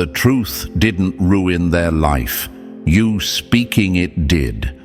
The truth didn't ruin their life. You speaking it did.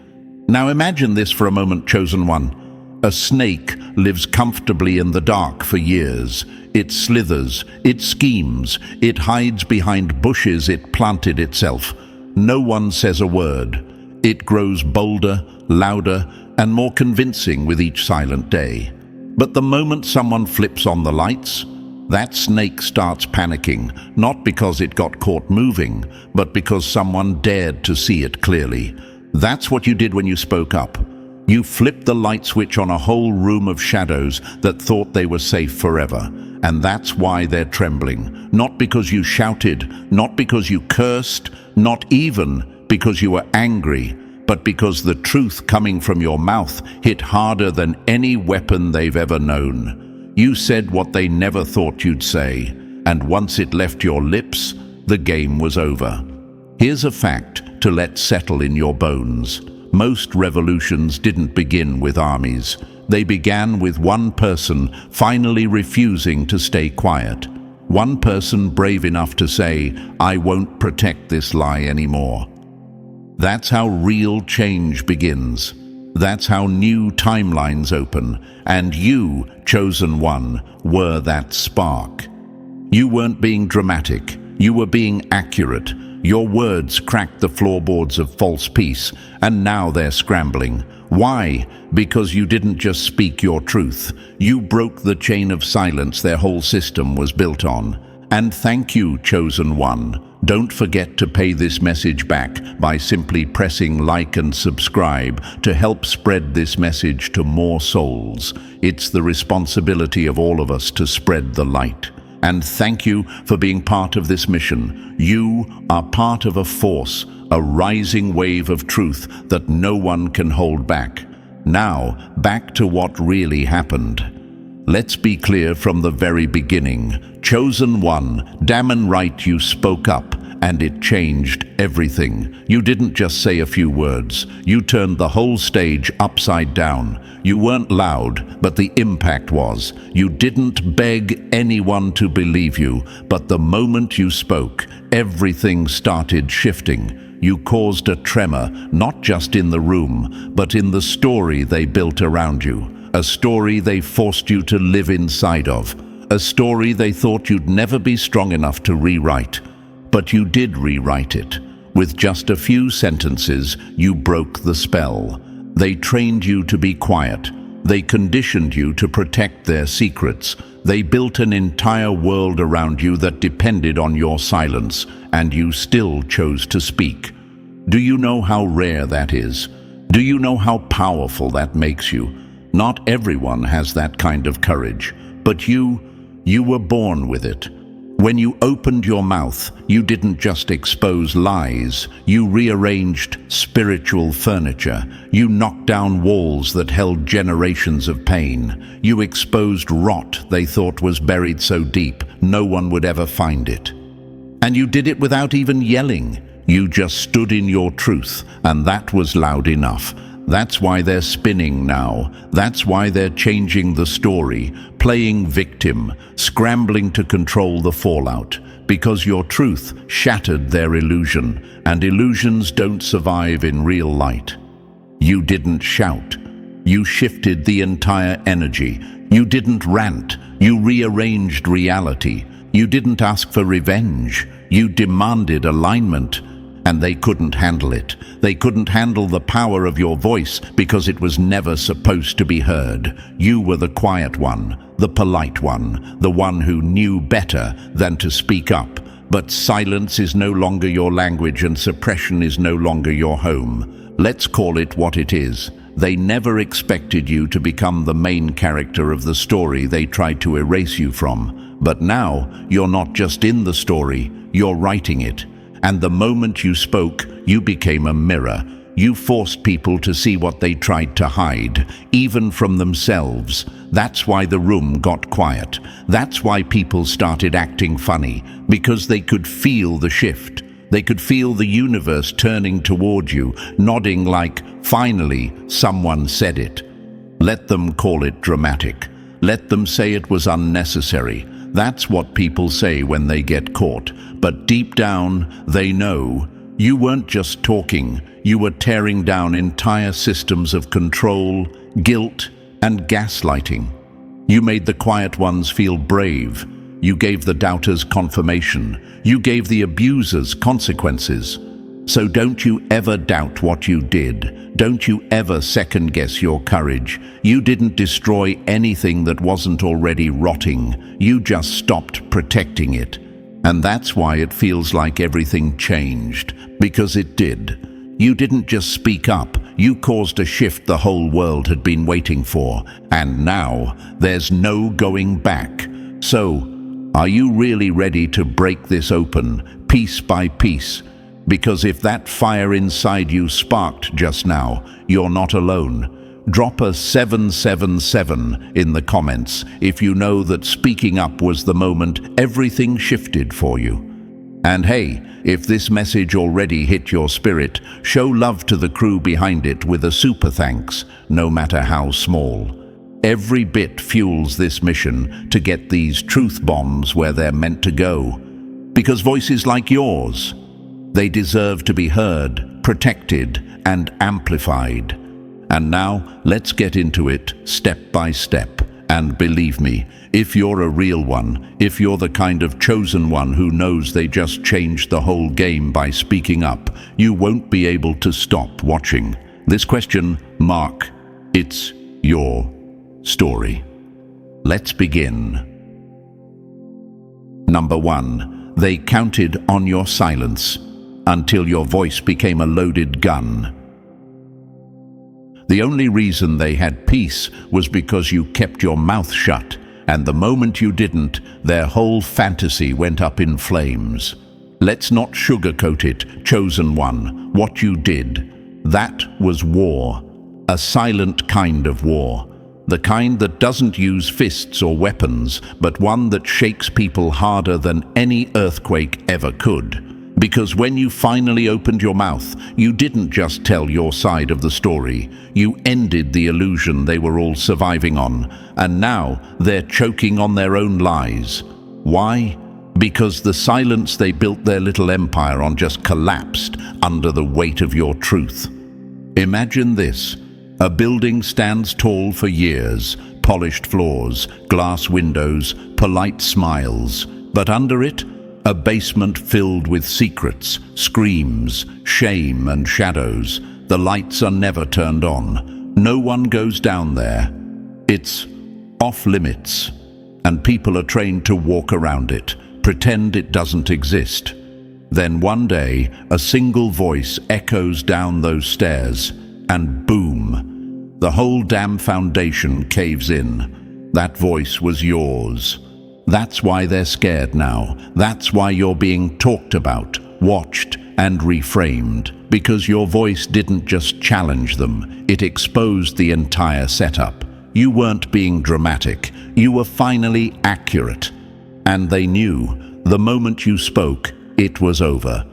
Now imagine this for a moment, Chosen One. A snake lives comfortably in the dark for years. It slithers, it schemes, it hides behind bushes it planted itself. No one says a word. It grows bolder, louder, and more convincing with each silent day. But the moment someone flips on the lights, that snake starts panicking, not because it got caught moving, but because someone dared to see it clearly. That's what you did when you spoke up. You flipped the light switch on a whole room of shadows that thought they were safe forever. And that's why they're trembling. Not because you shouted, not because you cursed, not even because you were angry, but because the truth coming from your mouth hit harder than any weapon they've ever known. You said what they never thought you'd say, and once it left your lips, the game was over. Here's a fact to let settle in your bones. Most revolutions didn't begin with armies. They began with one person finally refusing to stay quiet. One person brave enough to say, "I won't protect this lie anymore." That's how real change begins. That's how new timelines open. And you, Chosen One, were that spark. You weren't being dramatic. You were being accurate. Your words cracked the floorboards of false peace, and now they're scrambling. Why? Because you didn't just speak your truth. You broke the chain of silence their whole system was built on. And thank you, Chosen One. Don't forget to pay this message back by simply pressing like and subscribe to help spread this message to more souls. It's the responsibility of all of us to spread the light. And thank you for being part of this mission. You are part of a force, a rising wave of truth that no one can hold back. Now, back to what really happened. Let's be clear from the very beginning. Chosen One, Damnnnn right, you spoke up, and it changed everything. You didn't just say a few words. You turned the whole stage upside down. You weren't loud, but the impact was. You didn't beg anyone to believe you, but the moment you spoke, everything started shifting. You caused a tremor, not just in the room, but in the story they built around you. A story they forced you to live inside of. A story they thought you'd never be strong enough to rewrite. But you did rewrite it. With just a few sentences, you broke the spell. They trained you to be quiet. They conditioned you to protect their secrets. They built an entire world around you that depended on your silence, and you still chose to speak. Do you know how rare that is? Do you know how powerful that makes you? Not everyone has that kind of courage, but you were born with it. When you opened your mouth, you didn't just expose lies. You rearranged spiritual furniture. You knocked down walls that held generations of pain. You exposed rot they thought was buried so deep no one would ever find it. And you did it without even yelling. You just stood in your truth, and that was loud enough. That's why they're spinning now. That's why they're changing the story, playing victim, scrambling to control the fallout. Because your truth shattered their illusion, and illusions don't survive in real light. You didn't shout. You shifted the entire energy. You didn't rant. You rearranged reality. You didn't ask for revenge. You demanded alignment. And they couldn't handle it. They couldn't handle the power of your voice because it was never supposed to be heard. You were the quiet one, the polite one, the one who knew better than to speak up. But silence is no longer your language, and suppression is no longer your home. Let's call it what it is. They never expected you to become the main character of the story they tried to erase you from. But now, you're not just in the story, you're writing it. And the moment you spoke, you became a mirror. You forced people to see what they tried to hide, even from themselves. That's why the room got quiet. That's why people started acting funny, because they could feel the shift. They could feel the universe turning toward you, nodding like, finally, someone said it. Let them call it dramatic. Let them say it was unnecessary. That's what people say when they get caught. but deep down, they know you weren't just talking, you were tearing down entire systems of control, guilt, and gaslighting. You made the quiet ones feel brave. You gave the doubters confirmation. You gave the abusers consequences. So don't you ever doubt what you did. Don't you ever second-guess your courage. You didn't destroy anything that wasn't already rotting. You just stopped protecting it. And that's why it feels like everything changed, because it did. You didn't just speak up, you caused a shift the whole world had been waiting for. And now, there's no going back. So, are you really ready to break this open, piece by piece? Because if that fire inside you sparked just now, you're not alone. Drop a 777 in the comments if you know that speaking up was the moment everything shifted for you. And hey, if this message already hit your spirit, show love to the crew behind it with a super thanks, no matter how small. Every bit fuels this mission to get these truth bombs where they're meant to go. Because voices like yours, they deserve to be heard, protected, and amplified. And now, let's get into it step by step. And believe me, if you're a real one, if you're the kind of chosen one who knows they just changed the whole game by speaking up, you won't be able to stop watching. This question mark, it's your story. Let's begin. Number 1, they counted on your silence until your voice became a loaded gun. The only reason they had peace was because you kept your mouth shut, and the moment you didn't, their whole fantasy went up in flames. Let's not sugarcoat it, chosen one. What you did, that was war. A silent kind of war. The kind that doesn't use fists or weapons, but one that shakes people harder than any earthquake ever could. Because when you finally opened your mouth, you didn't just tell your side of the story. You ended the illusion they were all surviving on, and now they're choking on their own lies. Why? Because the silence they built their little empire on just collapsed under the weight of your truth. Imagine this. A building stands tall for years, polished floors, glass windows, polite smiles, but under it, a basement filled with secrets, screams, shame, and shadows. The lights are never turned on. No one goes down there. It's off limits, and people are trained to walk around it, pretend it doesn't exist. Then one day, a single voice echoes down those stairs, and boom, the whole damn foundation caves in. That voice was yours. That's why they're scared now. That's why you're being talked about, watched, and reframed. Because your voice didn't just challenge them, it exposed the entire setup. You weren't being dramatic. You were finally accurate. And they knew, the moment you spoke, it was over.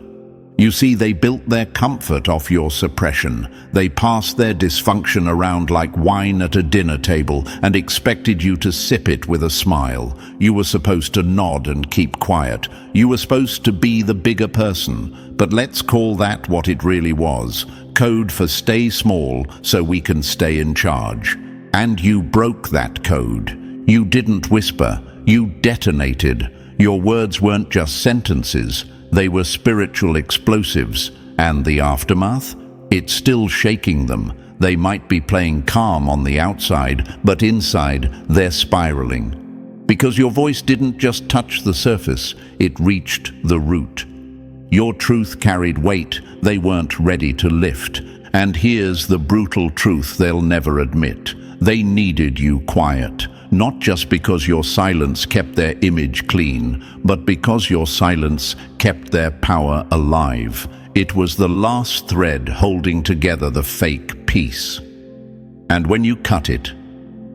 You see, they built their comfort off your suppression. They passed their dysfunction around like wine at a dinner table and expected you to sip it with a smile. You were supposed to nod and keep quiet. You were supposed to be the bigger person. But let's call that what it really was. Code for stay small so we can stay in charge. And you broke that code. You didn't whisper. You detonated. Your words weren't just sentences. They were spiritual explosives, and the aftermath? It's still shaking them. They might be playing calm on the outside, but inside they're spiraling. Because your voice didn't just touch the surface, it reached the root. Your truth carried weight they weren't ready to lift. And here's the brutal truth they'll never admit. They needed you quiet. Not just because your silence kept their image clean, but because your silence kept their power alive. It was the last thread holding together the fake peace. And when you cut it,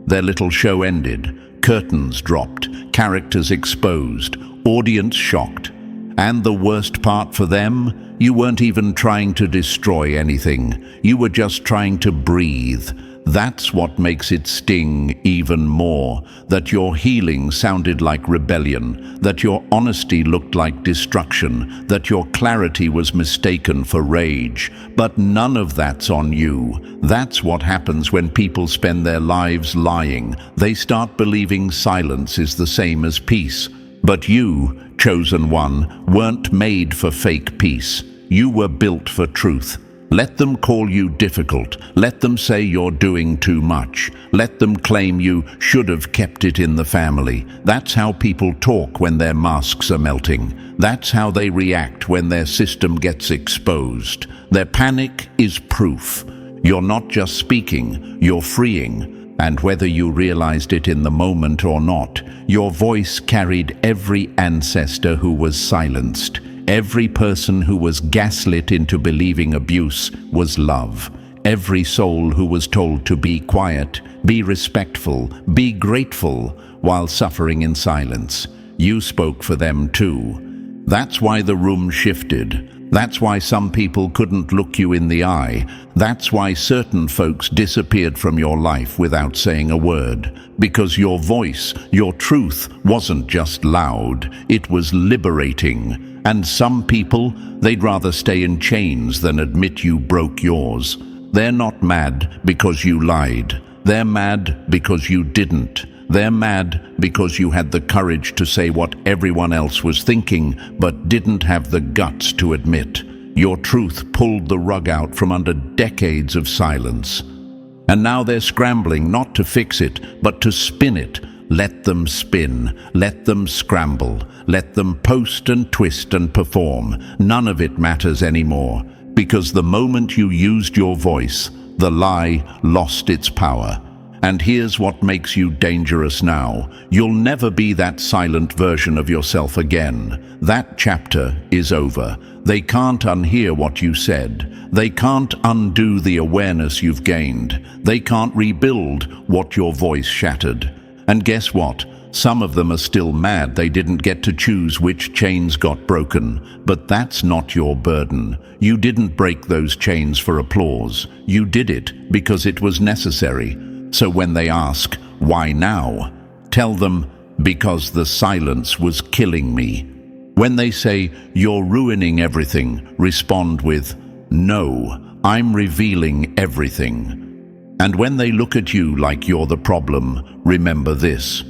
their little show ended. Curtains dropped, characters exposed, audience shocked. And the worst part for them, you weren't even trying to destroy anything. You were just trying to breathe. That's what makes it sting even more, that your healing sounded like rebellion, that your honesty looked like destruction, that your clarity was mistaken for rage. But none of that's on you. That's what happens when people spend their lives lying. They start believing silence is the same as peace. But you, chosen one, weren't made for fake peace. You were built for truth. Let them call you difficult. Let them say you're doing too much. Let them claim you should have kept it in the family. That's how people talk when their masks are melting. That's how they react when their system gets exposed. Their panic is proof. You're not just speaking, you're freeing. And whether you realized it in the moment or not, your voice carried every ancestor who was silenced. Every person who was gaslit into believing abuse was love. Every soul who was told to be quiet, be respectful, be grateful while suffering in silence. You spoke for them too. That's why the room shifted. That's why some people couldn't look you in the eye. That's why certain folks disappeared from your life without saying a word. Because your voice, your truth, wasn't just loud, it was liberating. And some people, they'd rather stay in chains than admit you broke yours. They're not mad because you lied. They're mad because you didn't. They're mad because you had the courage to say what everyone else was thinking, but didn't have the guts to admit. Your truth pulled the rug out from under decades of silence. And now they're scrambling not to fix it, but to spin it. Let them spin, let them scramble, let them post and twist and perform. None of it matters anymore, because the moment you used your voice, the lie lost its power. And here's what makes you dangerous now. You'll never be that silent version of yourself again. That chapter is over. They can't unhear what you said. They can't undo the awareness you've gained. They can't rebuild what your voice shattered. And guess what? Some of them are still mad they didn't get to choose which chains got broken. But that's not your burden. You didn't break those chains for applause. You did it because it was necessary. So when they ask, why now? Tell them, because the silence was killing me. When they say, you're ruining everything, respond with, no, I'm revealing everything. And when they look at you like you're the problem, remember this.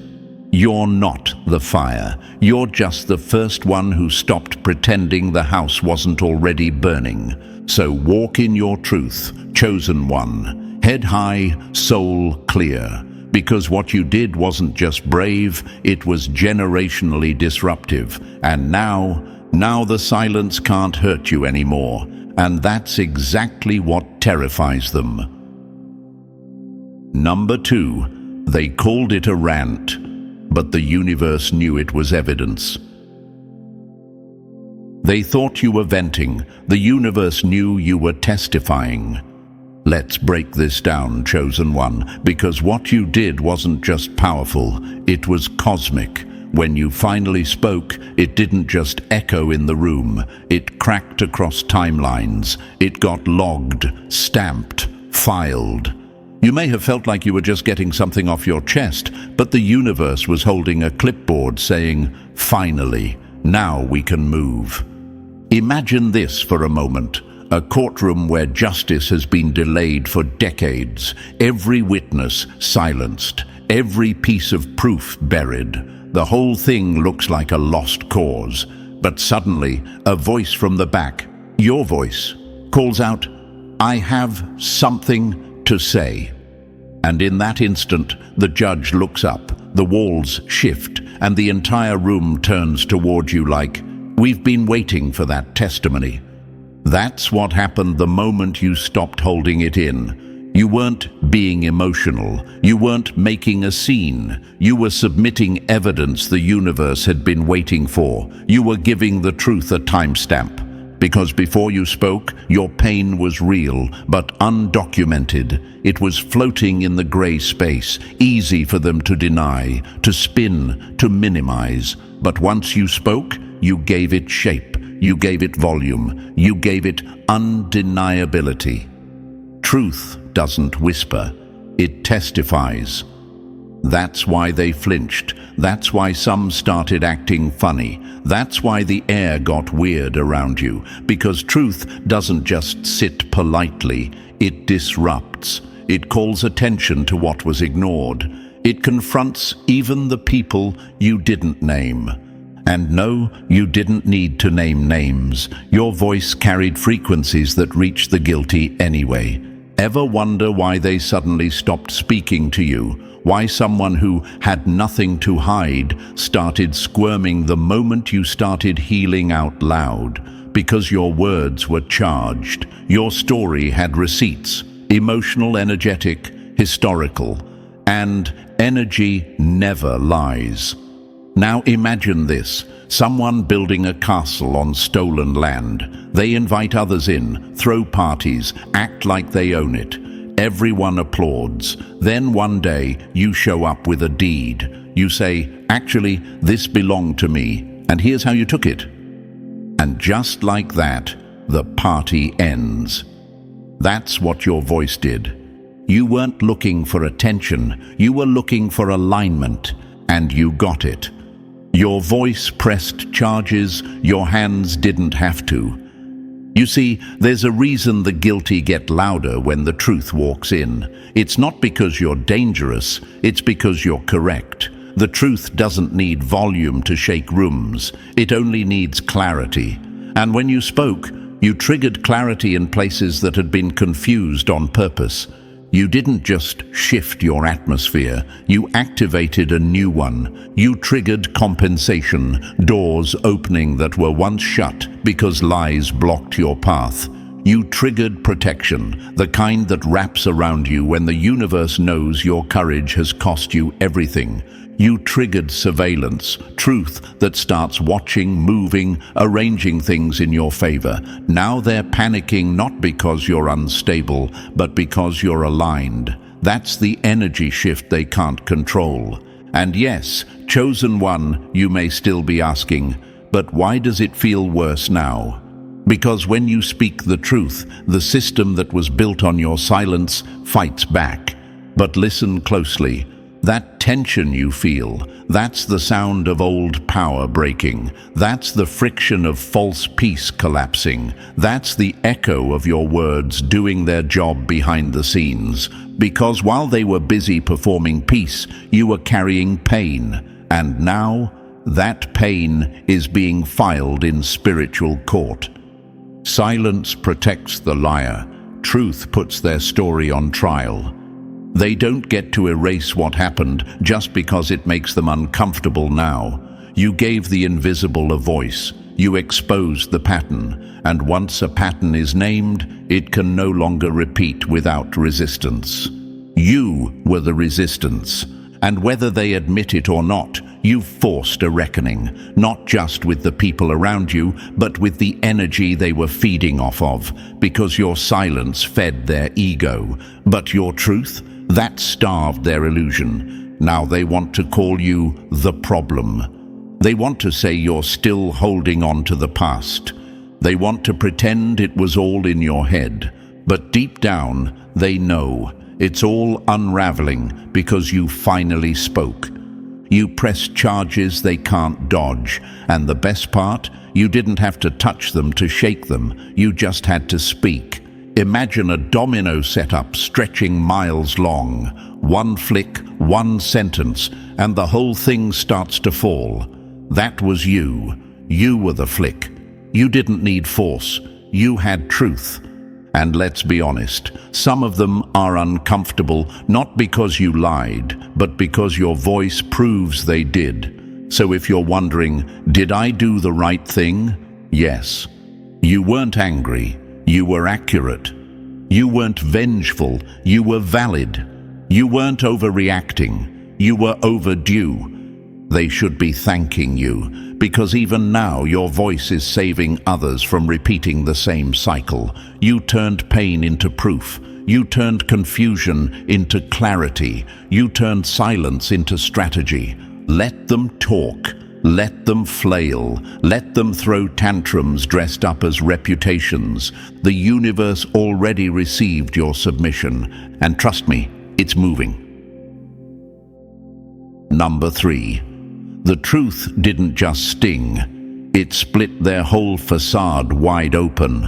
You're not the fire. You're just the first one who stopped pretending the house wasn't already burning. So walk in your truth, chosen one. Head high, soul clear. Because what you did wasn't just brave, it was generationally disruptive. And now the silence can't hurt you anymore. And that's exactly what terrifies them. Number 2, they called it a rant, but the universe knew it was evidence. They thought you were venting. The universe knew you were testifying. Let's break this down, chosen one, because what you did wasn't just powerful, it was cosmic. When you finally spoke, it didn't just echo in the room. It cracked across timelines. It got logged, stamped, filed. You may have felt like you were just getting something off your chest, but the universe was holding a clipboard saying, finally, now we can move. Imagine this for a moment. A courtroom where justice has been delayed for decades, every witness silenced, every piece of proof buried. The whole thing looks like a lost cause. But suddenly, a voice from the back, your voice, calls out, I have something to say. And in that instant, the judge looks up, the walls shift, and the entire room turns toward you like, we've been waiting for that testimony. That's what happened the moment you stopped holding it in. You weren't being emotional. You weren't making a scene. You were submitting evidence the universe had been waiting for. You were giving the truth a timestamp. Because before you spoke, your pain was real, but undocumented. It was floating in the gray space, easy for them to deny, to spin, to minimize. But once you spoke, you gave it shape, you gave it volume, you gave it undeniability. Truth doesn't whisper, it testifies. That's why they flinched. That's why some started acting funny. That's why the air got weird around you. Because truth doesn't just sit politely, it disrupts. It calls attention to what was ignored. It confronts even the people you didn't name. And no, you didn't need to name names. Your voice carried frequencies that reached the guilty anyway. Ever wonder why they suddenly stopped speaking to you? Why someone who had nothing to hide started squirming the moment you started healing out loud? Because your words were charged. Your story had receipts, emotional, energetic, historical. And energy never lies. Now imagine this, someone building a castle on stolen land. They invite others in, throw parties, act like they own it. Everyone applauds. Then one day, you show up with a deed. You say, actually, this belonged to me, and here's how you took it. And just like that, the party ends. That's what your voice did. You weren't looking for attention, you were looking for alignment, and you got it. Your voice pressed charges your hands didn't have to. You see, there's a reason the guilty get louder when the truth walks in. It's not because you're dangerous, it's because you're correct. The truth doesn't need volume to shake rooms, it only needs clarity. And when you spoke, you triggered clarity in places that had been confused on purpose. You didn't just shift your atmosphere, you activated a new one. You triggered compensation, doors opening that were once shut because lies blocked your path. You triggered protection, the kind that wraps around you when the universe knows your courage has cost you everything. You triggered surveillance, truth that starts watching, moving, arranging things in your favor. Now they're panicking not because you're unstable, but because you're aligned. That's the energy shift they can't control. And yes, chosen one, you may still be asking, but why does it feel worse now? Because when you speak the truth, the system that was built on your silence fights back. But listen closely. That tension you feel, that's the sound of old power breaking. That's the friction of false peace collapsing. That's the echo of your words doing their job behind the scenes. Because while they were busy performing peace, you were carrying pain. And now, that pain is being filed in spiritual court. Silence protects the liar. Truth puts their story on trial. They don't get to erase what happened just because it makes them uncomfortable now. You gave the invisible a voice. You exposed the pattern. And once a pattern is named, it can no longer repeat without resistance. You were the resistance. And whether they admit it or not, you've forced a reckoning, not just with the people around you, but with the energy they were feeding off of, because your silence fed their ego. But your truth? That starved their illusion. Now they want to call you the problem. They want to say you're still holding on to the past. They want to pretend it was all in your head. But deep down, they know it's all unraveling because you finally spoke. You pressed charges they can't dodge. And the best part, you didn't have to touch them to shake them. You just had to speak. Imagine a domino setup stretching miles long. One flick, one sentence, and the whole thing starts to fall. That was you. You were the flick. You didn't need force. You had truth. And let's be honest, some of them are uncomfortable, not because you lied, but because your voice proves they did. So if you're wondering, did I do the right thing? Yes. You weren't angry. You were accurate. You weren't vengeful. You were valid. You weren't overreacting. You were overdue. They should be thanking you, because even now your voice is saving others from repeating the same cycle. You turned pain into proof. You turned confusion into clarity. You turned silence into strategy. Let them talk. Let them flail. Let them throw tantrums dressed up as reputations. The universe already received your submission. And trust me, it's moving. Number 3. The truth didn't just sting, it split their whole facade wide open.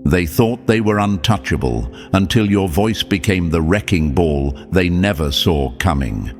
They thought they were untouchable until your voice became the wrecking ball they never saw coming.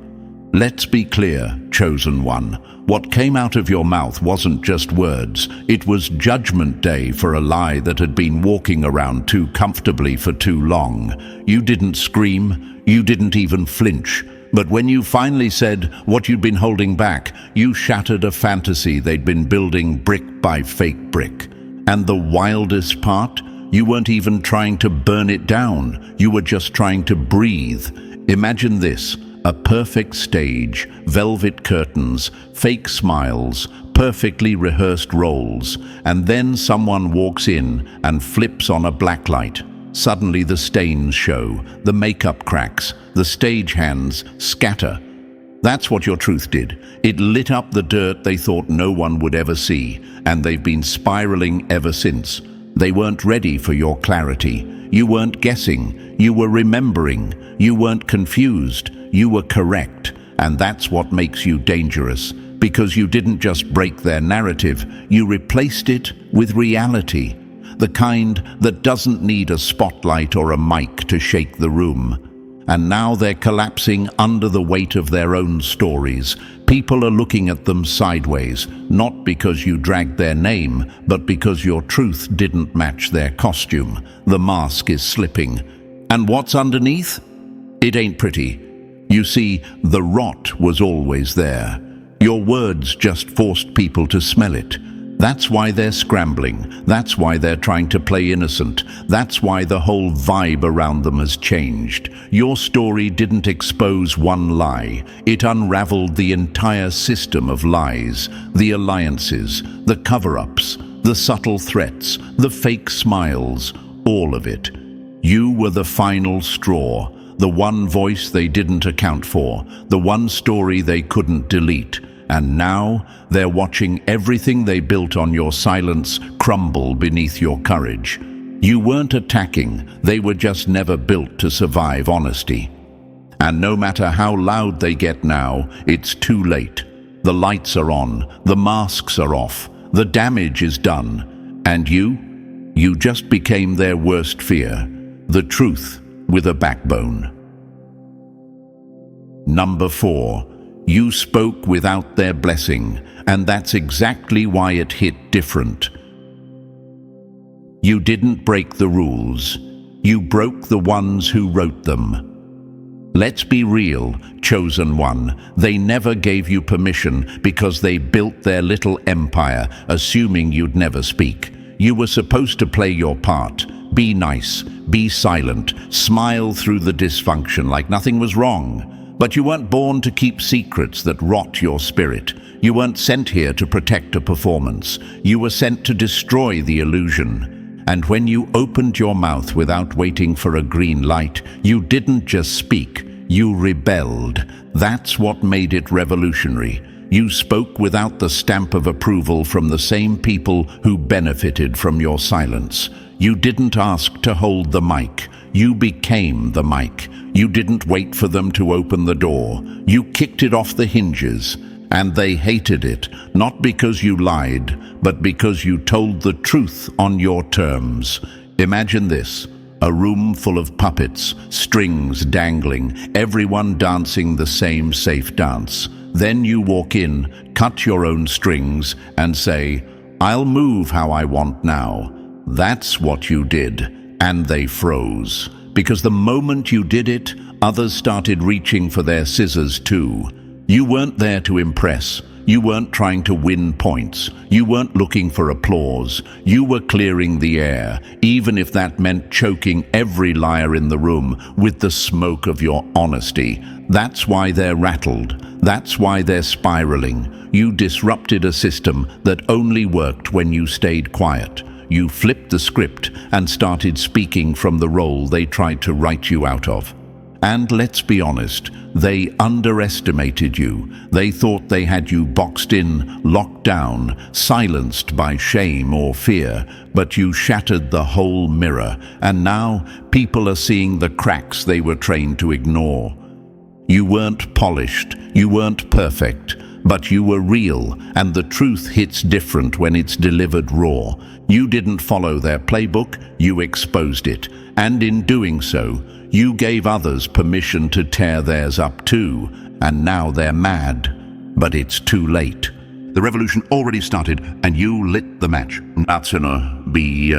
Let's be clear, chosen one. What came out of your mouth wasn't just words. It was judgment day for a lie that had been walking around too comfortably for too long. You didn't scream. You didn't even flinch. But when you finally said what you'd been holding back, you shattered a fantasy they'd been building brick by fake brick. And the wildest part? You weren't even trying to burn it down. You were just trying to breathe. Imagine this. A perfect stage, velvet curtains, fake smiles, perfectly rehearsed roles, and then someone walks in and flips on a blacklight. Suddenly the stains show, the makeup cracks, the stagehands scatter. That's what your truth did. It lit up the dirt they thought no one would ever see, and they've been spiraling ever since. They weren't ready for your clarity. You weren't guessing. You were remembering. You weren't confused. You were correct. And that's what makes you dangerous. Because you didn't just break their narrative. You replaced it with reality. The kind that doesn't need a spotlight or a mic to shake the room. And now they're collapsing under the weight of their own stories. People are looking at them sideways, not because you dragged their name, but because your truth didn't match their costume. The mask is slipping. And what's underneath? It ain't pretty. You see, the rot was always there. Your words just forced people to smell it. That's why they're scrambling. That's why they're trying to play innocent. That's why the whole vibe around them has changed. Your story didn't expose one lie. It unraveled the entire system of lies, the alliances, the cover-ups, the subtle threats, the fake smiles, all of it. You were the final straw, the one voice they didn't account for, the one story they couldn't delete. And now they're watching everything they built on your silence crumble beneath your courage. You weren't attacking, they were just never built to survive honesty. And no matter how loud they get now, it's too late. The lights are on, the masks are off, the damage is done. And you just became their worst fear, the truth with a backbone. Number 4. You spoke without their blessing, and that's exactly why it hit different. You didn't break the rules. You broke the ones who wrote them. Let's be real, chosen one. They never gave you permission because they built their little empire, assuming you'd never speak. You were supposed to play your part. Be nice, be silent, smile through the dysfunction like nothing was wrong. But you weren't born to keep secrets that rot your spirit. You weren't sent here to protect a performance. You were sent to destroy the illusion. And when you opened your mouth without waiting for a green light, you didn't just speak, you rebelled. That's what made it revolutionary. You spoke without the stamp of approval from the same people who benefited from your silence. You didn't ask to hold the mic. You became the mic. You didn't wait for them to open the door. You kicked it off the hinges. And they hated it, not because you lied, but because you told the truth on your terms. Imagine this. A room full of puppets, strings dangling, everyone dancing the same safe dance. Then you walk in, cut your own strings, and say, "I'll move how I want now." That's what you did. And they froze. Because the moment you did it, others started reaching for their scissors too. You weren't there to impress. You weren't trying to win points. You weren't looking for applause. You were clearing the air, even if that meant choking every liar in the room with the smoke of your honesty. That's why they're rattled. That's why they're spiraling. You disrupted a system that only worked when you stayed quiet. You flipped the script and started speaking from the role they tried to write you out of. And let's be honest, they underestimated you. They thought they had you boxed in, locked down, silenced by shame or fear, but you shattered the whole mirror, and now people are seeing the cracks they were trained to ignore. You weren't polished, you weren't perfect, but you were real, and the truth hits different when it's delivered raw. You didn't follow their playbook, you exposed it, and in doing so, you gave others permission to tear theirs up too, and now they're mad. But it's too late. The revolution already started, and you lit the match. That's gonna be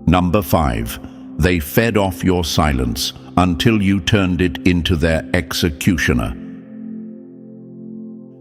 Number 5. They fed off your silence until you turned it into their executioner.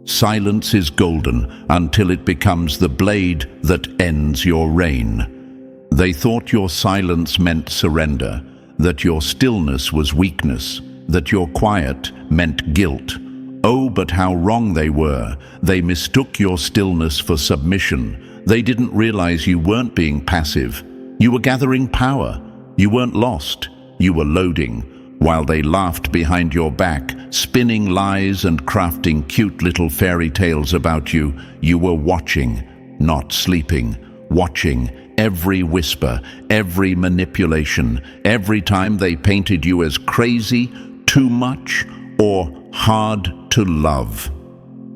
Silence is golden until it becomes the blade that ends your reign. They thought your silence meant surrender, that your stillness was weakness, that your quiet meant guilt. Oh, but how wrong they were. They mistook your stillness for submission. They didn't realize you weren't being passive. You were gathering power. You weren't lost. You were loading. While they laughed behind your back, spinning lies and crafting cute little fairy tales about you, you were watching, not sleeping, watching every whisper, every manipulation, every time they painted you as crazy, too much, or hard to love.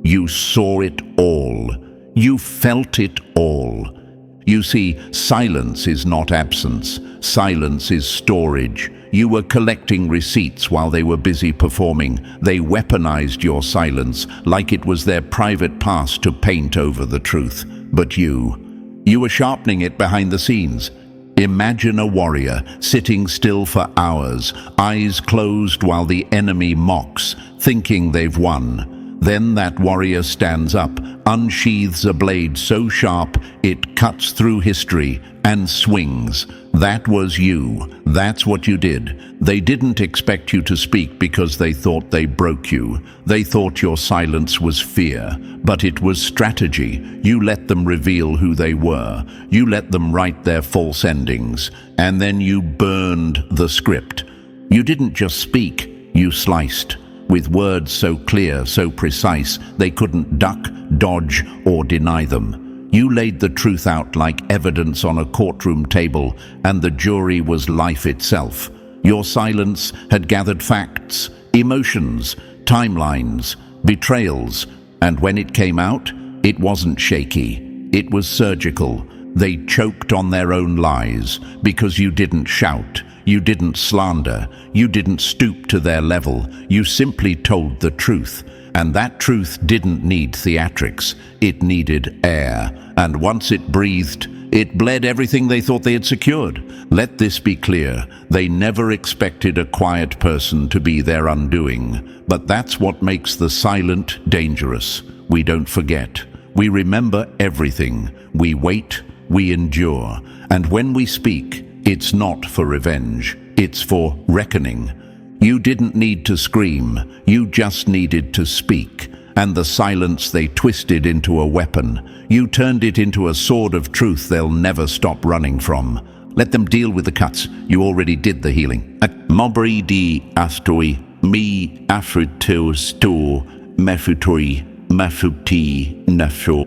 You saw it all. You felt it all. You see, silence is not absence. Silence is storage. You were collecting receipts while they were busy performing. They weaponized your silence like it was their private past to paint over the truth. But you were sharpening it behind the scenes. Imagine a warrior sitting still for hours, eyes closed while the enemy mocks, thinking they've won. Then that warrior stands up, unsheathes a blade so sharp it cuts through history and swings. That was you. That's what you did. They didn't expect you to speak because they thought they broke you. They thought your silence was fear, but it was strategy. You let them reveal who they were. You let them write their false endings, and then you burned the script. You didn't just speak, you sliced. With words so clear, so precise, they couldn't duck, dodge, or deny them. You laid the truth out like evidence on a courtroom table, and the jury was life itself. Your silence had gathered facts, emotions, timelines, betrayals, and when it came out, it wasn't shaky. It was surgical. They choked on their own lies because you didn't shout. You didn't slander. You didn't stoop to their level. You simply told the truth. And that truth didn't need theatrics. It needed air. And once it breathed, it bled everything they thought they had secured. Let this be clear. They never expected a quiet person to be their undoing. But that's what makes the silent dangerous. We don't forget. We remember everything. We wait. We endure. And when we speak, it's not for revenge, it's for reckoning. You didn't need to scream, you just needed to speak. And the silence they twisted into a weapon. You turned it into a sword of truth they'll never stop running from. Let them deal with the cuts, you already did the healing. Mobri di astoi, mi afritu sto, mefutoi, mefuti nefo.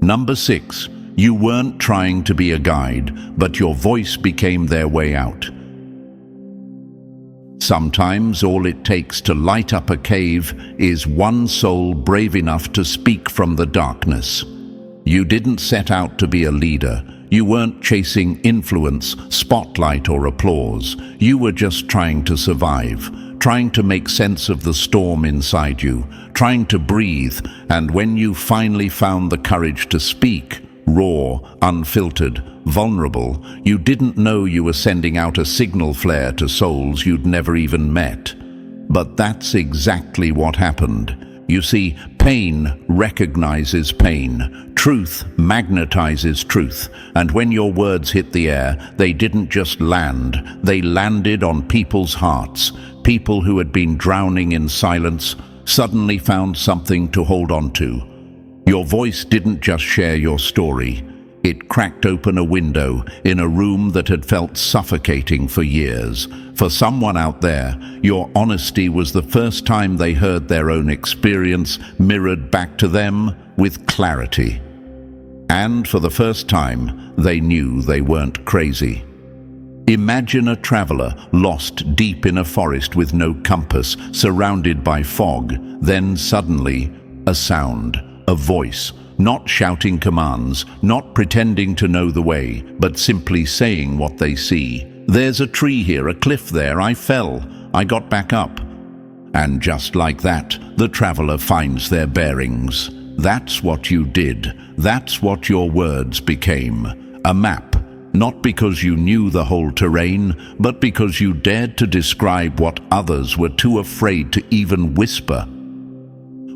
Number 6. You weren't trying to be a guide, but your voice became their way out. Sometimes all it takes to light up a cave is one soul brave enough to speak from the darkness. You didn't set out to be a leader. You weren't chasing influence, spotlight, or applause. You were just trying to survive, trying to make sense of the storm inside you, trying to breathe, and when you finally found the courage to speak, raw, unfiltered, vulnerable, you didn't know you were sending out a signal flare to souls you'd never even met. But that's exactly what happened. You see, pain recognizes pain. Truth magnetizes truth. And when your words hit the air, they didn't just land. They landed on people's hearts. People who had been drowning in silence suddenly found something to hold on to. Your voice didn't just share your story. It cracked open a window in a room that had felt suffocating for years. For someone out there, your honesty was the first time they heard their own experience mirrored back to them with clarity. And for the first time, they knew they weren't crazy. Imagine a traveler lost deep in a forest with no compass, surrounded by fog. Then suddenly, a sound, a voice, not shouting commands, not pretending to know the way, but simply saying what they see. There's a tree here, a cliff there, I fell, I got back up. And just like that, the traveler finds their bearings. That's what you did. That's what your words became. A map. Not because you knew the whole terrain, but because you dared to describe what others were too afraid to even whisper.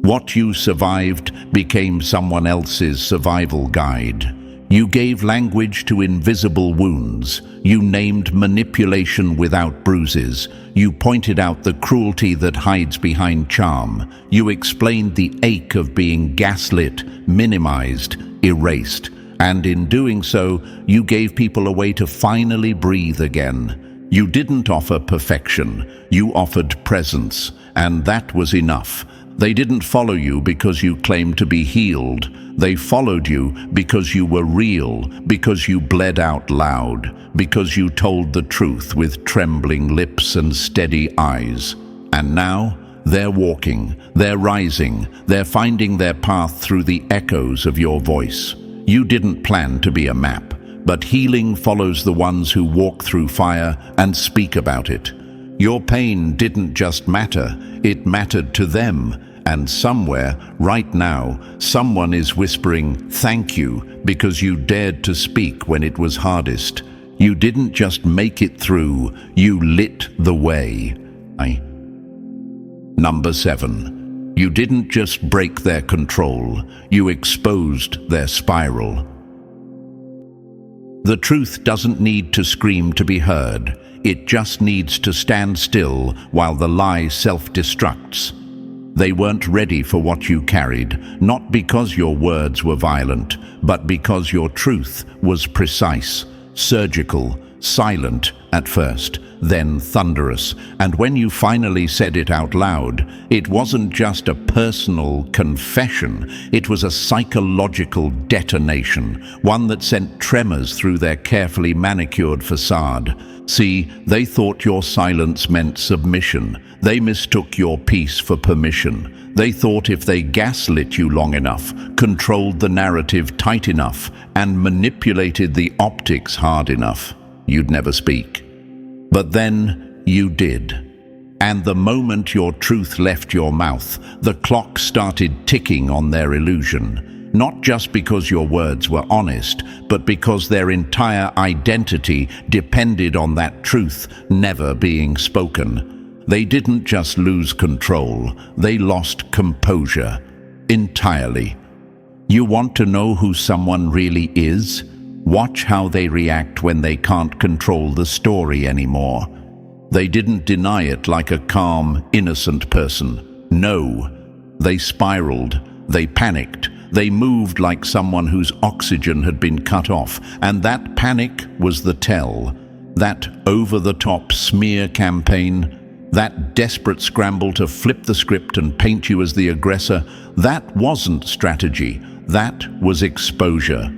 What you survived became someone else's survival guide. You gave language to invisible wounds. You named manipulation without bruises. You pointed out the cruelty that hides behind charm. You explained the ache of being gaslit, minimized, erased. And in doing so, you gave people a way to finally breathe again. You didn't offer perfection. You offered presence, and that was enough. They didn't follow you because you claimed to be healed. They followed you because you were real, because you bled out loud, because you told the truth with trembling lips and steady eyes. And now, they're walking, they're rising, they're finding their path through the echoes of your voice. You didn't plan to be a map, but healing follows the ones who walk through fire and speak about it. Your pain didn't just matter, it mattered to them. And somewhere, right now, someone is whispering, "Thank you," because you dared to speak when it was hardest. You didn't just make it through, you lit the way. Number 7. You didn't just break their control, you exposed their spiral. The truth doesn't need to scream to be heard. It just needs to stand still while the lie self-destructs. They weren't ready for what you carried, not because your words were violent, but because your truth was precise, surgical, silent at first, then thunderous. And when you finally said it out loud, it wasn't just a personal confession, it was a psychological detonation, one that sent tremors through their carefully manicured facade. See, they thought your silence meant submission. They mistook your peace for permission. They thought if they gaslit you long enough, controlled the narrative tight enough, and manipulated the optics hard enough, you'd never speak. But then you did. And the moment your truth left your mouth, the clock started ticking on their illusion. Not just because your words were honest, but because their entire identity depended on that truth never being spoken. They didn't just lose control, they lost composure. Entirely. You want to know who someone really is? Watch how they react when they can't control the story anymore. They didn't deny it like a calm, innocent person. No. They spiraled. They panicked. They moved like someone whose oxygen had been cut off, and that panic was the tell. That over-the-top smear campaign, that desperate scramble to flip the script and paint you as the aggressor, that wasn't strategy, that was exposure.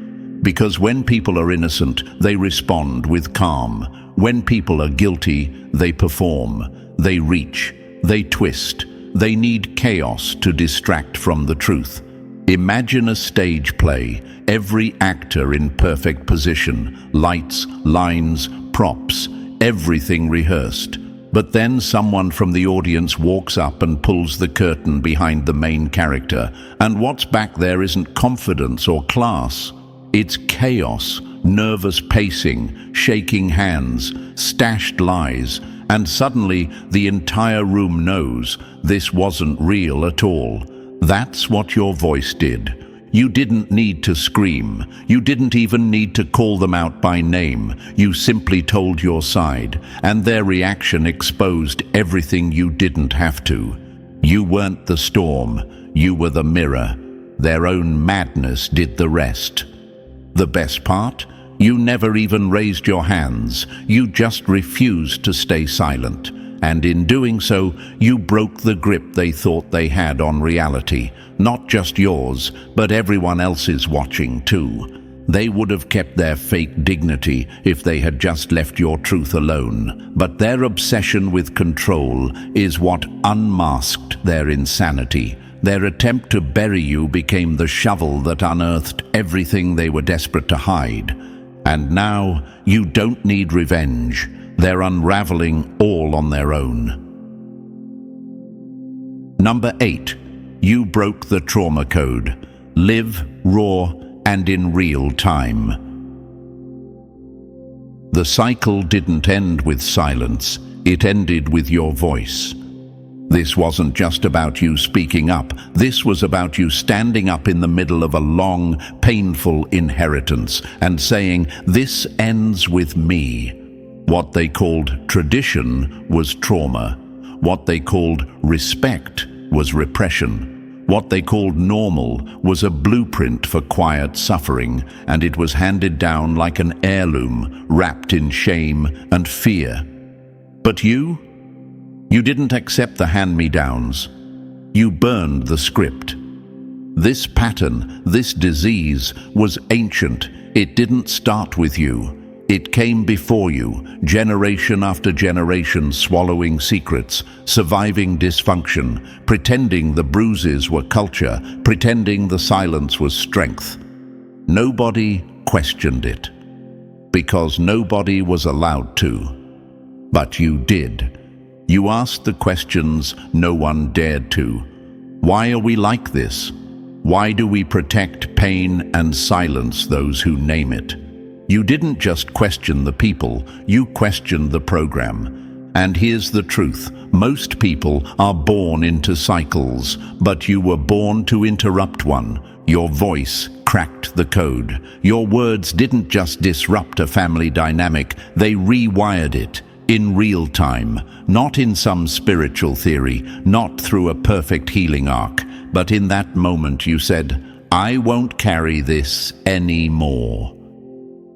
Because when people are innocent, they respond with calm. When people are guilty, they perform, they reach, they twist, they need chaos to distract from the truth. Imagine a stage play, every actor in perfect position, lights, lines, props, everything rehearsed. But then someone from the audience walks up and pulls the curtain behind the main character, and what's back there isn't confidence or class. It's chaos, nervous pacing, shaking hands, stashed lies, and suddenly the entire room knows this wasn't real at all. That's what your voice did. You didn't need to scream. You didn't even need to call them out by name. You simply told your side, and their reaction exposed everything you didn't have to. You weren't the storm. You were the mirror. Their own madness did the rest. The best part? You never even raised your hands. You just refused to stay silent. And in doing so, you broke the grip they thought they had on reality. Not just yours, but everyone else's watching too. They would have kept their fake dignity if they had just left your truth alone. But their obsession with control is what unmasked their insanity. Their attempt to bury you became the shovel that unearthed everything they were desperate to hide. And now, you don't need revenge. They're unraveling all on their own. Number 8. You broke the trauma code. Live raw and in real time. The cycle didn't end with silence. It ended with your voice. This wasn't just about you speaking up. This was about you standing up in the middle of a long, painful inheritance and saying, "This ends with me." What they called tradition was trauma. What they called respect was repression. What they called normal was a blueprint for quiet suffering, and it was handed down like an heirloom, wrapped in shame and fear. But you didn't accept the hand-me-downs. You burned the script. This pattern, this disease, was ancient. It didn't start with you. It came before you, generation after generation, swallowing secrets, surviving dysfunction, pretending the bruises were culture, pretending the silence was strength. Nobody questioned it, because nobody was allowed to. But you did. You asked the questions no one dared to. Why are we like this? Why do we protect pain and silence those who name it? You didn't just question the people, you questioned the program. And here's the truth. Most people are born into cycles, but you were born to interrupt one. Your voice cracked the code. Your words didn't just disrupt a family dynamic, they rewired it. In real time, not in some spiritual theory, not through a perfect healing arc, but in that moment you said, "I won't carry this anymore."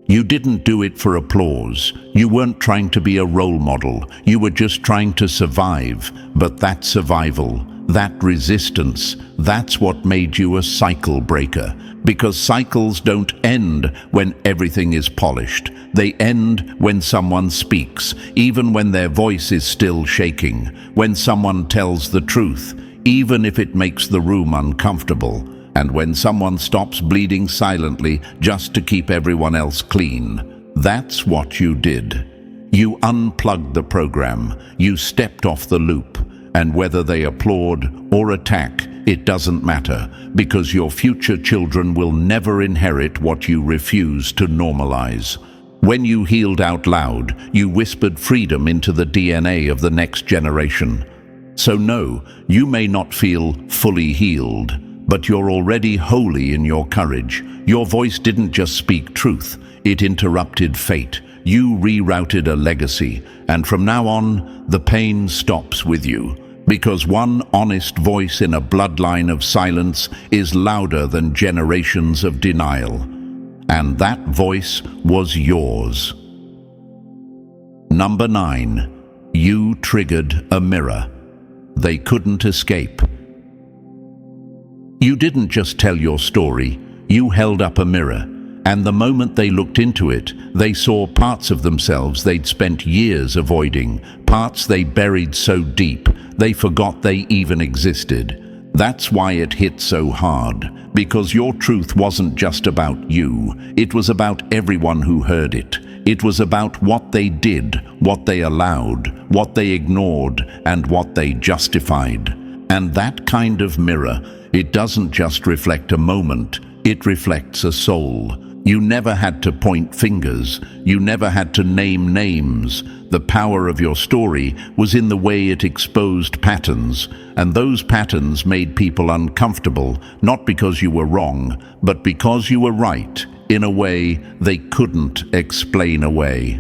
You didn't do it for applause. You weren't trying to be a role model. You were just trying to survive. But that survival, that resistance, that's what made you a cycle breaker. Because cycles don't end when everything is polished. They end when someone speaks, even when their voice is still shaking. When someone tells the truth, even if it makes the room uncomfortable. And when someone stops bleeding silently just to keep everyone else clean. That's what you did. You unplugged the program. You stepped off the loop. And whether they applaud or attack, it doesn't matter, because your future children will never inherit what you refuse to normalize. When you healed out loud, you whispered freedom into the DNA of the next generation. So no, you may not feel fully healed, but you're already holy in your courage. Your voice didn't just speak truth, it interrupted fate. You rerouted a legacy, and from now on, the pain stops with you. Because one honest voice in a bloodline of silence is louder than generations of denial. And that voice was yours. Number 9. You triggered a mirror. They couldn't escape. You didn't just tell your story, you held up a mirror, and the moment they looked into it, they saw parts of themselves they'd spent years avoiding, parts they buried so deep, they forgot they even existed. That's why it hit so hard, because your truth wasn't just about you, it was about everyone who heard it. It was about what they did, what they allowed, what they ignored, and what they justified. And that kind of mirror, it doesn't just reflect a moment, it reflects a soul. You never had to point fingers, you never had to name names. The power of your story was in the way it exposed patterns, and those patterns made people uncomfortable, not because you were wrong, but because you were right, in a way they couldn't explain away.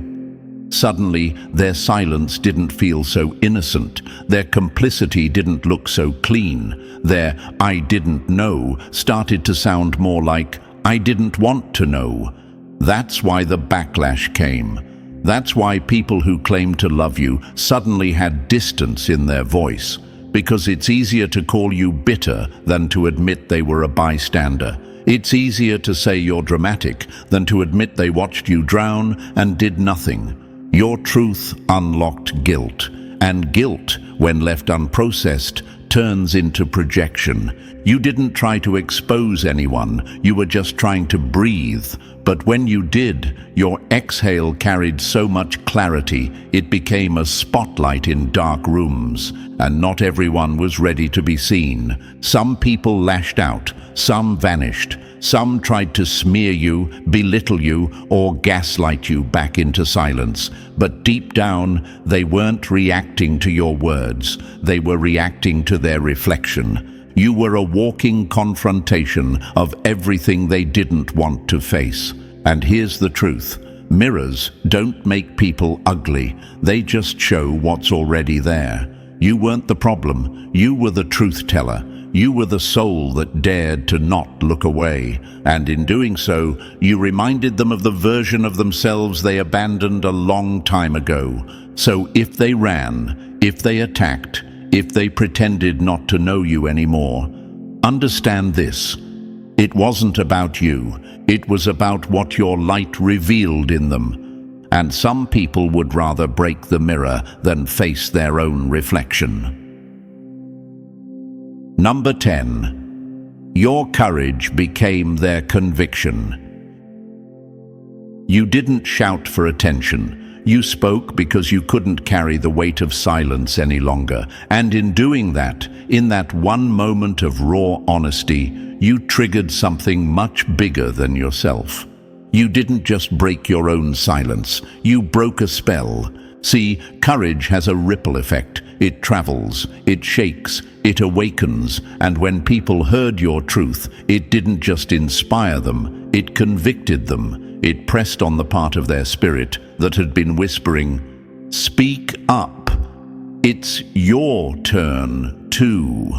Suddenly, their silence didn't feel so innocent, their complicity didn't look so clean, their "I didn't know" started to sound more like I didn't want to know. That's why the backlash came. That's why people who claimed to love you suddenly had distance in their voice, because it's easier to call you bitter than to admit they were a bystander. It's easier to say you're dramatic than to admit they watched you drown and did nothing. Your truth unlocked guilt, and guilt, when left unprocessed, turns into projection. You didn't try to expose anyone, you were just trying to breathe. But when you did, your exhale carried so much clarity, it became a spotlight in dark rooms, and not everyone was ready to be seen. Some people lashed out, some vanished, some tried to smear you, belittle you, or gaslight you back into silence. But deep down, they weren't reacting to your words, they were reacting to their reflection. You were a walking confrontation of everything they didn't want to face. And here's the truth. Mirrors don't make people ugly. They just show what's already there. You weren't the problem. You were the truth teller. You were the soul that dared to not look away. And in doing so, you reminded them of the version of themselves they abandoned a long time ago. So if they ran, if they attacked, if they pretended not to know you anymore, understand this. It wasn't about you. It was about what your light revealed in them. And some people would rather break the mirror than face their own reflection. Number 10. Your courage became their conviction. You didn't shout for attention. You spoke because you couldn't carry the weight of silence any longer. And in doing that, in that one moment of raw honesty, you triggered something much bigger than yourself. You didn't just break your own silence. You broke a spell. See, courage has a ripple effect. It travels, it shakes, it awakens, and when people heard your truth, it didn't just inspire them, it convicted them. It pressed on the part of their spirit that had been whispering, "Speak up. It's your turn, too."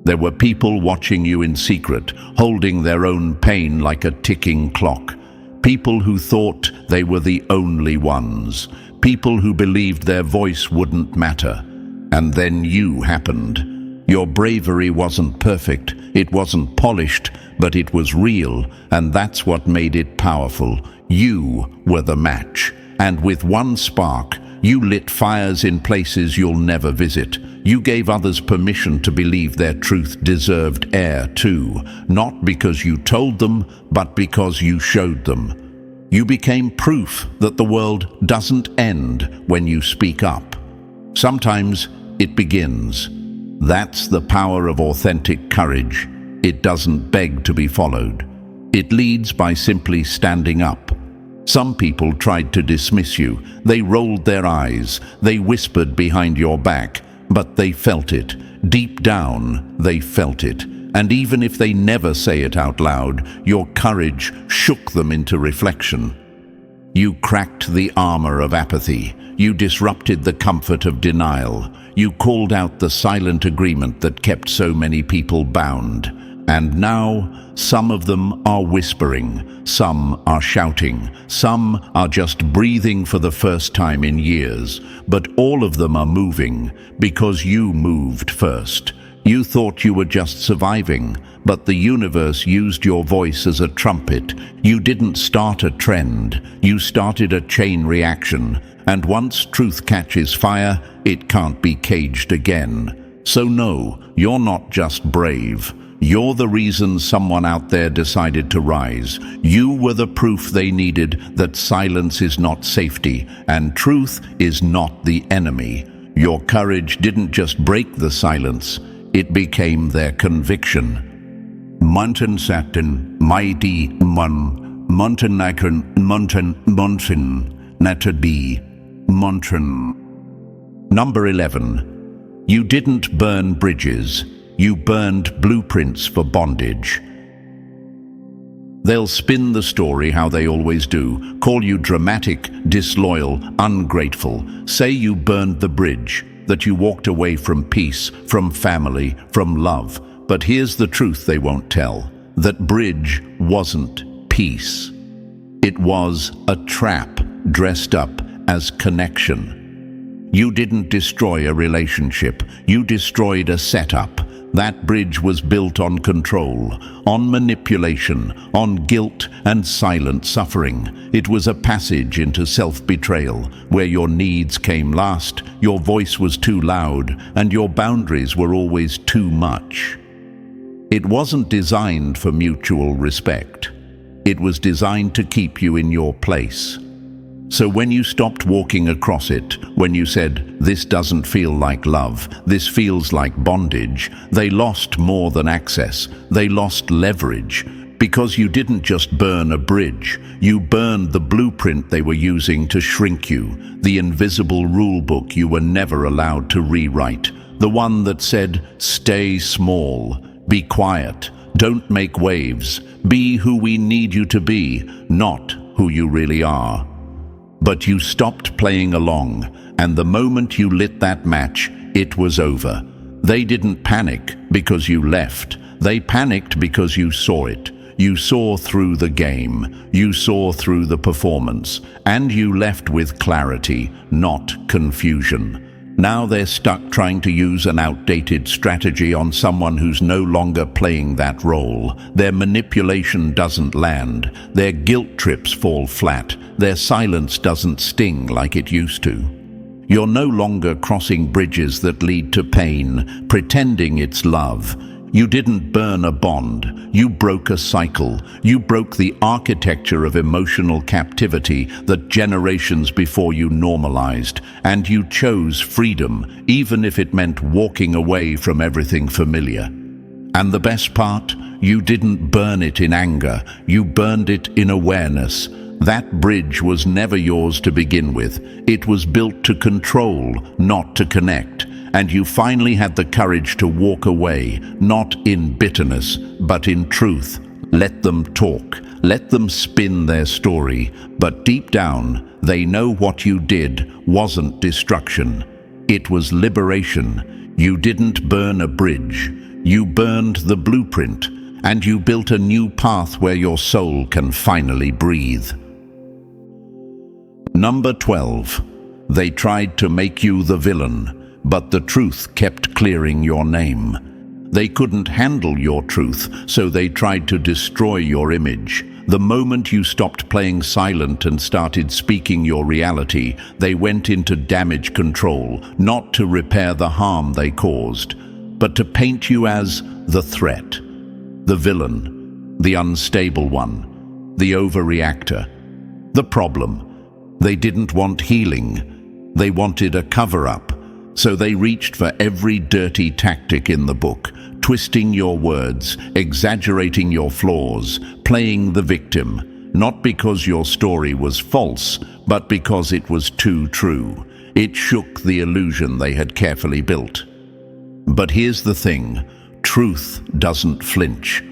There were people watching you in secret, holding their own pain like a ticking clock. People who thought they were the only ones. People who believed their voice wouldn't matter. And then you happened. Your bravery wasn't perfect, it wasn't polished, but it was real, and that's what made it powerful. You were the match. And with one spark, you lit fires in places you'll never visit. You gave others permission to believe their truth deserved air too, not because you told them, but because you showed them. You became proof that the world doesn't end when you speak up. Sometimes it begins. That's the power of authentic courage. It doesn't beg to be followed. It leads by simply standing up. Some people tried to dismiss you. They rolled their eyes. They whispered behind your back. But they felt it. Deep down, they felt it. And even if they never say it out loud, your courage shook them into reflection. You cracked the armor of apathy. You disrupted the comfort of denial. You called out the silent agreement that kept so many people bound. And now, some of them are whispering, some are shouting, some are just breathing for the first time in years. But all of them are moving, because you moved first. You thought you were just surviving, but the universe used your voice as a trumpet. You didn't start a trend, you started a chain reaction. And once truth catches fire, it can't be caged again. So no, you're not just brave. You're the reason someone out there decided to rise. You were the proof they needed that silence is not safety, and truth is not the enemy. Your courage didn't just break the silence, it became their conviction. Mountain Satin, mighty Mun, Mountain Nakon, Mountain Mountain, Natadi, Mountain. Number 11. You didn't burn bridges. You burned blueprints for bondage. They'll spin the story how they always do, call you dramatic, disloyal, ungrateful, say you burned the bridge, that you walked away from peace, from family, from love. But here's the truth they won't tell. that bridge wasn't peace. It was a trap dressed up as connection. You didn't destroy a relationship, you destroyed a setup. That bridge was built on control, on manipulation, on guilt and silent suffering. It was a passage into self-betrayal, where your needs came last, your voice was too loud, and your boundaries were always too much. It wasn't designed for mutual respect. It was designed to keep you in your place. So when you stopped walking across it, when you said, "This doesn't feel like love, this feels like bondage," they lost more than access. They lost leverage. Because you didn't just burn a bridge, you burned the blueprint they were using to shrink you, the invisible rule book you were never allowed to rewrite, the one that said, "Stay small, be quiet, don't make waves, be who we need you to be, not who you really are." But you stopped playing along, and the moment you lit that match, it was over. They didn't panic because you left. They panicked because you saw it. You saw through the game. You saw through the performance. And you left with clarity, not confusion. Now they're stuck trying to use an outdated strategy on someone who's no longer playing that role. Their manipulation doesn't land. Their guilt trips fall flat. Their silence doesn't sting like it used to. You're no longer crossing bridges that lead to pain, pretending it's love. You didn't burn a bond. You broke a cycle. You broke the architecture of emotional captivity that generations before you normalized. And you chose freedom, even if it meant walking away from everything familiar. And the best part? You didn't burn it in anger. You burned it in awareness. That bridge was never yours to begin with. It was built to control, not to connect. And you finally had the courage to walk away, not in bitterness, but in truth. Let them talk. Let them spin their story. But deep down, they know what you did wasn't destruction. It was liberation. You didn't burn a bridge. You burned the blueprint. And you built a new path where your soul can finally breathe. Number 12. They tried to make you the villain. But the truth kept clearing your name. They couldn't handle your truth, so they tried to destroy your image. The moment you stopped playing silent and started speaking your reality, they went into damage control, not to repair the harm they caused, but to paint you as the threat, the villain, the unstable one, the overreactor, the problem. They didn't want healing. They wanted a cover-up. So they reached for every dirty tactic in the book, twisting your words, exaggerating your flaws, playing the victim, not because your story was false, but because it was too true. It shook the illusion they had carefully built. But here's the thing, truth doesn't flinch.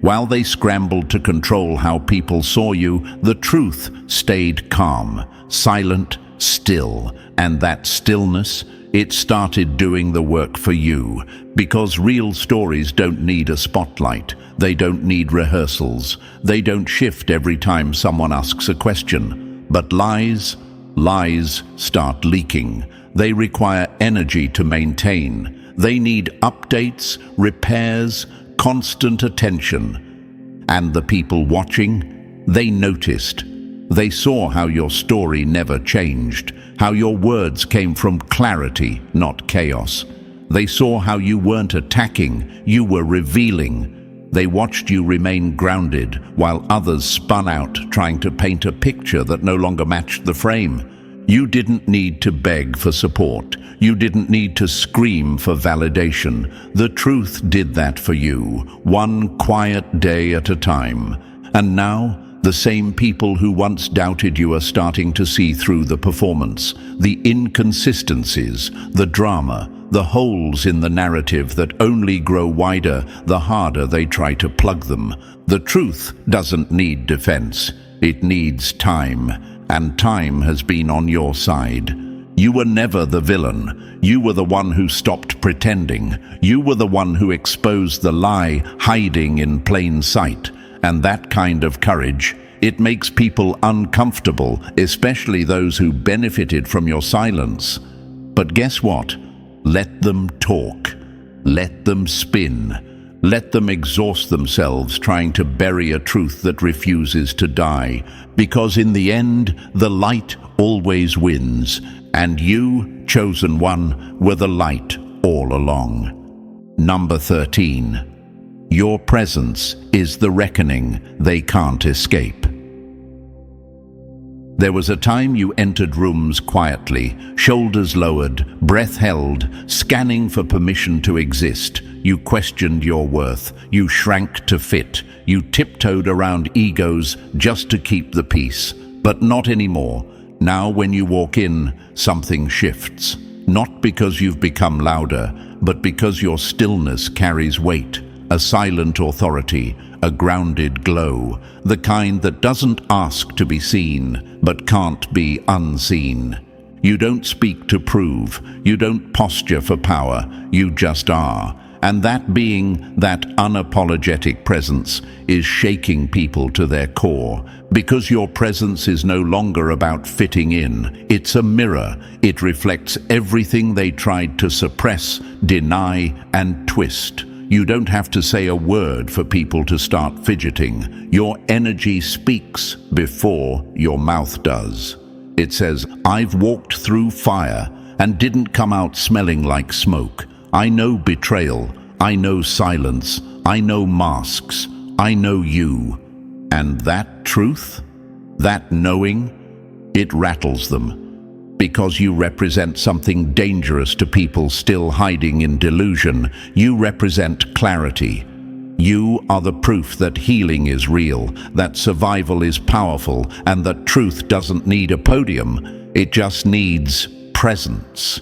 While they scrambled to control how people saw you, the truth stayed calm, silent, still, and that stillness, it started doing the work for you, because real stories don't need a spotlight. They don't need rehearsals. They don't shift every time someone asks a question. But lies start leaking. They require energy to maintain. They need updates, repairs, constant attention. And the people watching, they noticed. They saw how your story never changed, how your words came from clarity, not chaos. They saw how you weren't attacking, you were revealing. They watched you remain grounded while others spun out trying to paint a picture that no longer matched the frame. You didn't need to beg for support. You didn't need to scream for validation. The truth did that for you, one quiet day at a time. And now, the same people who once doubted you are starting to see through the performance, the inconsistencies, the drama, the holes in the narrative that only grow wider the harder they try to plug them. The truth doesn't need defense. It needs time, and time has been on your side. You were never the villain. You were the one who stopped pretending. You were the one who exposed the lie hiding in plain sight. And that kind of courage, it makes people uncomfortable, especially those who benefited from your silence. But guess what? Let them talk. Let them spin. Let them exhaust themselves trying to bury a truth that refuses to die. Because in the end, the light always wins. And you, chosen one, were the light all along. Number 13. Your presence is the reckoning they can't escape. There was a time you entered rooms quietly, shoulders lowered, breath held, scanning for permission to exist. You questioned your worth. You shrank to fit. You tiptoed around egos just to keep the peace. But not anymore. Now when you walk in, something shifts. Not because you've become louder, but because your stillness carries weight. A silent authority, a grounded glow, the kind that doesn't ask to be seen, but can't be unseen. You don't speak to prove, you don't posture for power, you just are. And that being, that unapologetic presence, is shaking people to their core. Because your presence is no longer about fitting in, it's a mirror. It reflects everything they tried to suppress, deny, and twist. You don't have to say a word for people to start fidgeting. Your energy speaks before your mouth does. It says, I've walked through fire and didn't come out smelling like smoke. I know betrayal. I know silence. I know masks. I know you. And that truth, that knowing, it rattles them. Because you represent something dangerous to people still hiding in delusion. You represent clarity. You are the proof that healing is real, that survival is powerful, and that truth doesn't need a podium. It just needs presence.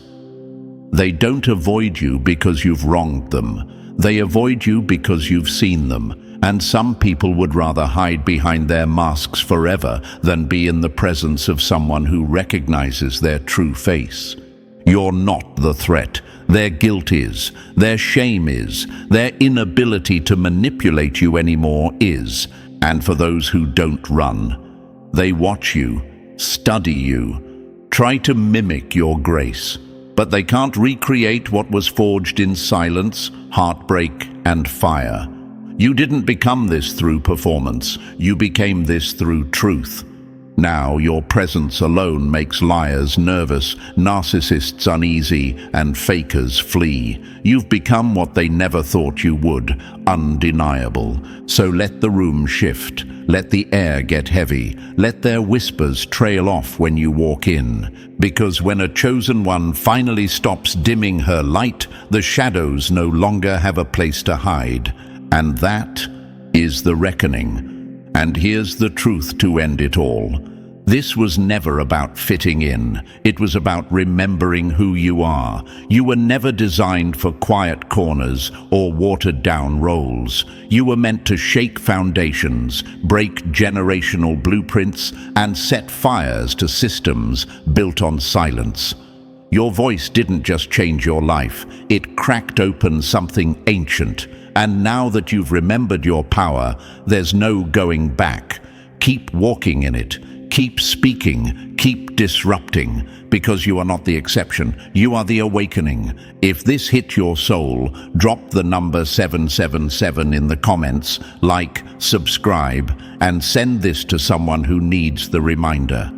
They don't avoid you because you've wronged them. They avoid you because you've seen them. And some people would rather hide behind their masks forever than be in the presence of someone who recognizes their true face. You're not the threat. Their guilt is. Their shame is. Their inability to manipulate you anymore is. And for those who don't run, they watch you, study you, try to mimic your grace. But they can't recreate what was forged in silence, heartbreak, and fire. You didn't become this through performance. You became this through truth. Now your presence alone makes liars nervous, narcissists uneasy, and fakers flee. You've become what they never thought you would, undeniable. So let the room shift. Let the air get heavy. Let their whispers trail off when you walk in. Because when a chosen one finally stops dimming her light, the shadows no longer have a place to hide. And that is the reckoning. And here's the truth to end it all. This was never about fitting in. It was about remembering who you are. You were never designed for quiet corners or watered-down roles. You were meant to shake foundations, break generational blueprints, and set fires to systems built on silence. Your voice didn't just change your life. It cracked open something ancient. And now that you've remembered your power, there's no going back. Keep walking in it. Keep speaking. Keep disrupting. Because you are not the exception. You are the awakening. If this hit your soul, drop the number 777 in the comments, like, subscribe, and send this to someone who needs the reminder.